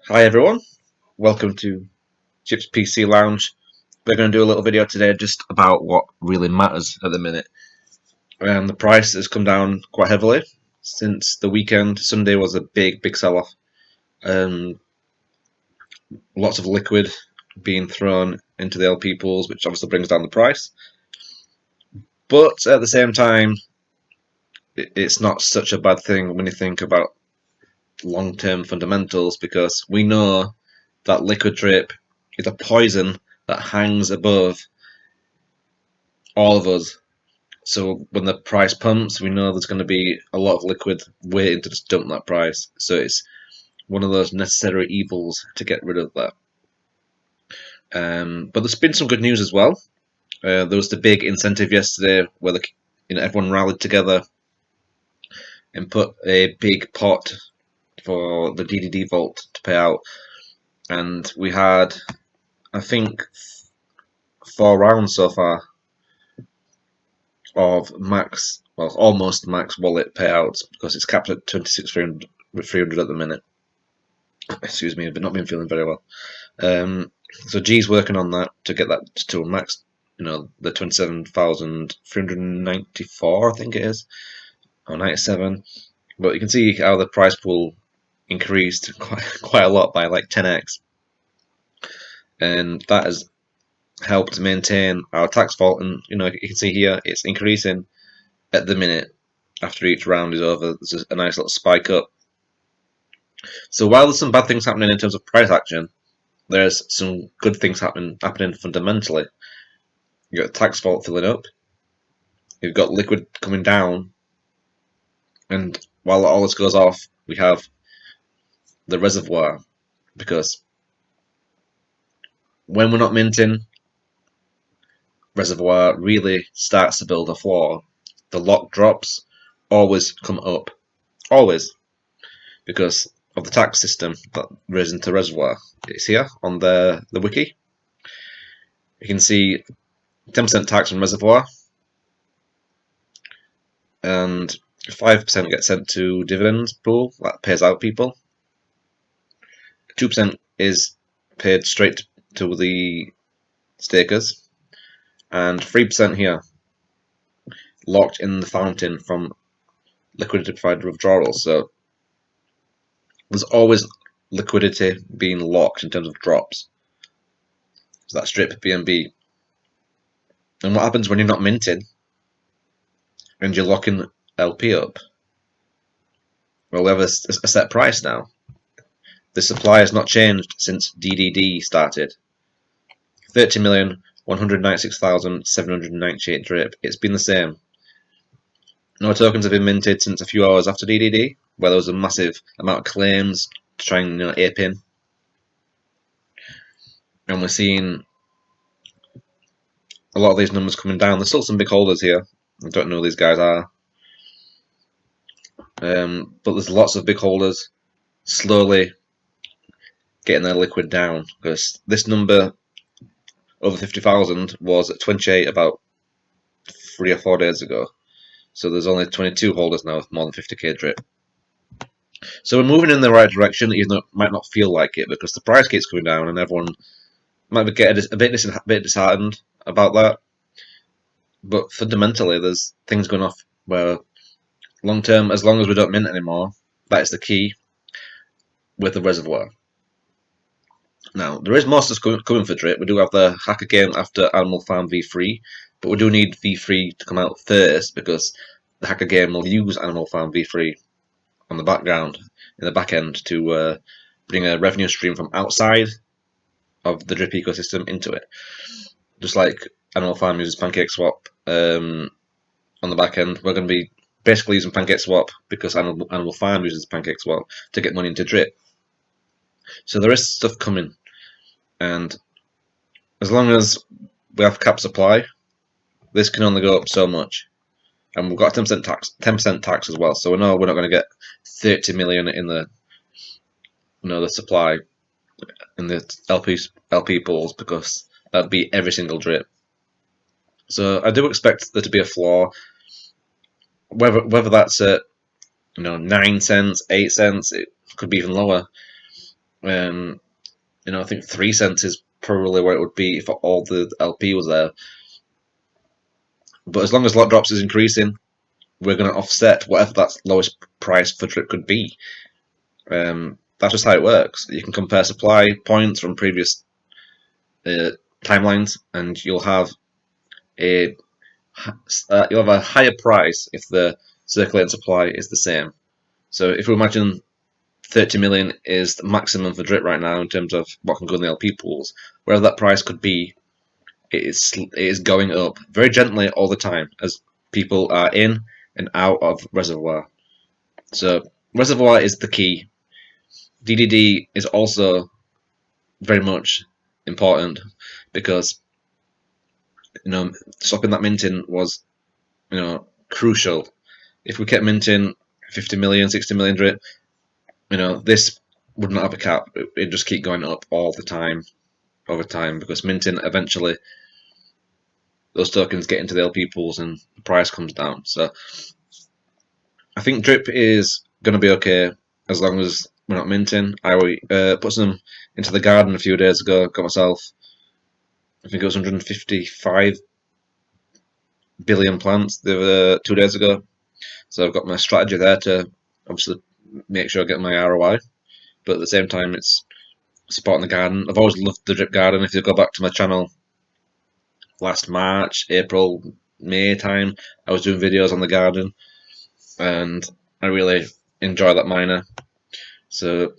Hi everyone, welcome to Chip's PC Lounge. We're going to do a little video today just about what really matters at the minute. The price has come down quite heavily since the weekend. Sunday was a big sell-off. Lots of liquid being thrown into the LP pools, which obviously brings down the price. But at the same time, it's not such a bad thing when you think about long-term fundamentals, because we know that liquid drip is a poison that hangs above all of us. So when the price pumps, we know there's going to be a lot of liquid waiting to just dump that price. So it's one of those necessary evils to get rid of that. But there's been some good news as well. There was the big incentive yesterday where everyone rallied together and put a big pot for the DDD vault to pay out. And we had, I think, 4 rounds so far of max, well, almost max wallet payouts, because it's capped at 26,300 at the minute. Excuse me, I've not been feeling very well. So G's working on that to get that to a max, the 27,394, I think it is, or 97. But you can see how the price pool increased quite a lot by like 10x, and that has helped maintain our tax vault. And you can see here it's increasing at the minute. After each round is over, there's a nice little spike up. So while there's some bad things happening in terms of price action, there's some good things happening fundamentally. You've got tax vault filling up, you've got liquid coming down, and while all this goes off, we have the reservoir, because when we're not minting, reservoir really starts to build a floor. The lock drops always come up, always, because of the tax system that goes into reservoir. It's here on the wiki. You can see 10% tax on reservoir, and 5% gets sent to dividends pool that pays out people. 2% is paid straight to the stakers, and 3% here locked in the fountain from liquidity provider withdrawals. So there's always liquidity being locked in terms of drops. So that's DRIP BNB. And what happens when you're not minting and you're locking LP up? Well, we have a set price now. The supply has not changed since DDD started. 30,196,798 DRIP. It's been the same. No tokens have been minted since a few hours after DDD, where there was a massive amount of claims to try and ape in. And we're seeing a lot of these numbers coming down. There's still some big holders here. I don't know who these guys are. But there's lots of big holders slowly getting their liquid down, because this number over 50,000 was at 28 about 3 or 4 days ago. So there's only 22 holders now with more than 50k DRIP. So we're moving in the right direction, even though it might not feel like it, because the price keeps coming down and everyone might get a bit disheartened about that. But fundamentally, there's things going off where long term, as long as we don't mint anymore, that is the key with the reservoir. Now, there is more stuff coming for DRIP. We do have the hacker game after Animal Farm V3, but we do need V3 to come out first, because the hacker game will use Animal Farm V3 on the background, in the back end, to bring a revenue stream from outside of the DRIP ecosystem into it. Just like Animal Farm uses PancakeSwap on the back end, we're going to be basically using PancakeSwap, because Animal Farm uses PancakeSwap to get money into DRIP. So there is stuff coming, and as long as we have cap supply, this can only go up so much. And we've got 10% tax as well. So we know we're not going to get 30 million in the the supply in the LP pools, because that'd be every single DRIP. So I do expect there to be a floor. Whether that's at 9 cents, 8 cents, it could be even lower. I think 3 cents is probably where it would be if all the LP was there. But as long as lot drops is increasing, we're going to offset whatever that lowest price for drip could be. That's just how it works. You can compare supply points from previous timelines, and you'll have a higher price if the circulating supply is the same. So if we imagine 30 million is the maximum for drip right now in terms of what can go in the LP pools, wherever that price could be, it is going up very gently all the time as people are in and out of reservoir. So reservoir is the key. DDD is also very much important because stopping that minting was crucial. If we kept minting 50 million, 60 million drip, this would not have a cap. It'd just keep going up all the time, over time, because minting eventually those tokens get into the LP pools and the price comes down. So I think drip is going to be okay as long as we're not minting. I put some into the garden a few days ago. Got myself, I think it was 155 billion plants 2 days ago. So I've got my strategy there to obviously make sure I get my ROI, but at the same time it's supporting the garden. I've always loved the drip garden. If you go back to my channel last March, April, May time, I was doing videos on the garden, and I really enjoy that miner. So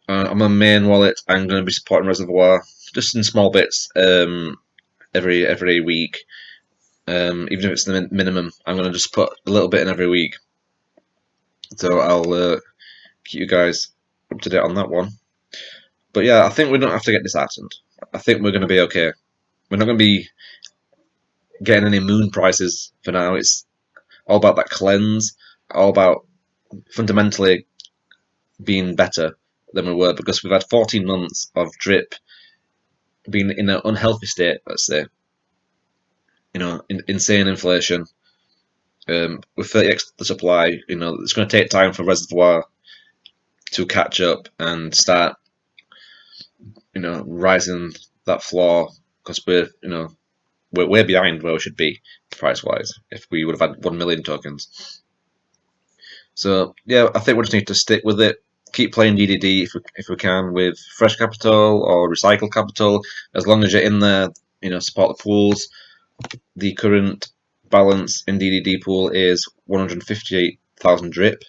on my main wallet, I'm going to be supporting Reservoir just in small bits every week. Even if it's the minimum, I'm going to just put a little bit in every week. So I'll keep you guys up to date on that one. But yeah, I think we don't have to get disheartened. I think we're going to be okay. We're not going to be getting any moon prices for now. It's all about that cleanse, all about fundamentally being better than we were, because we've had 14 months of drip being in an unhealthy state, let's say. Insane inflation. With 30x the supply, it's going to take time for Reservoir to catch up and start, rising that floor, because we're way behind where we should be price-wise if we would have had 1 million tokens. So yeah, I think we just need to stick with it. Keep playing DDD if we can with fresh capital or recycled capital. As long as you're in there, support the pools. The current balance in DDD pool is 158,000 drip.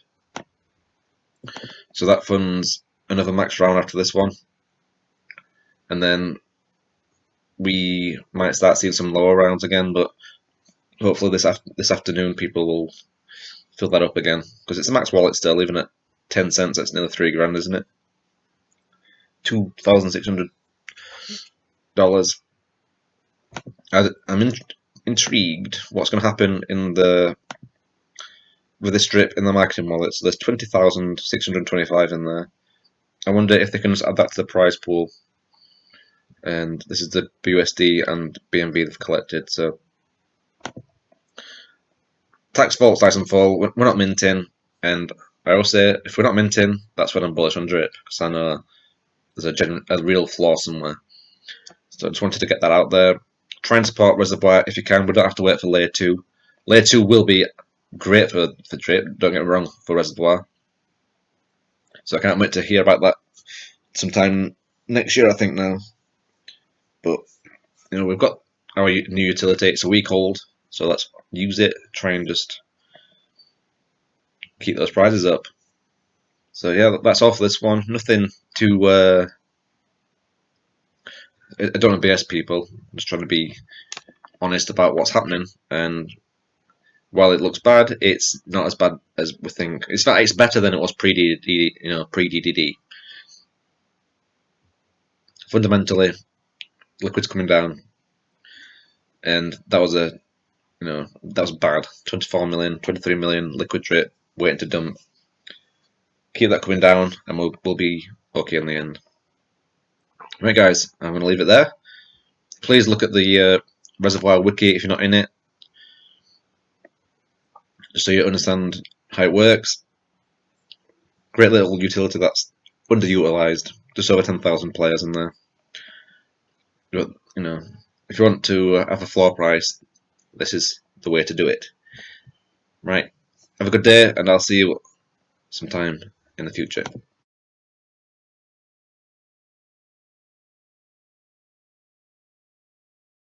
So that funds another max round after this one. And then we might start seeing some lower rounds again, but hopefully this afternoon people will fill that up again, because it's a max wallet still, even at 10 cents, that's nearly $3,000, isn't it? $2,600. I'm intrigued what's going to happen with this drip in the marketing wallet. So there's 20,625 in there. I wonder if they can just add that to the prize pool. And this is the BUSD and BNB they've collected. So tax vault's nice and full. We're not minting, and I always say if we're not minting, that's when I'm bullish on drip, because I know there's a real flaw somewhere. So I just wanted to get that out there. Try and support Reservoir if you can. We don't have to wait for Layer 2. Layer 2 will be great for drip, don't get me wrong, for Reservoir. So I can't wait to hear about that sometime next year, I think now. But we've got our new utility. It's a week old, so let's use it. Try and just keep those prices up. So yeah, that's all for this one. Nothing too. I don't want to BS people. I'm just trying to be honest about what's happening. And while it looks bad, it's not as bad as we think. In fact, it's better than it was pre-DDD. Pre-DDD. Fundamentally, liquid's coming down, and that was that was bad. 24 million, 23 million liquid drip waiting to dump. Keep that coming down, and we'll be okay in the end. Right, guys, I'm going to leave it there. Please look at the Reservoir Wiki if you're not in it, just so you understand how it works. Great little utility that's underutilized. Just over 10,000 players in there. But, if you want to have a floor price, this is the way to do it. Right. Have a good day, and I'll see you sometime in the future.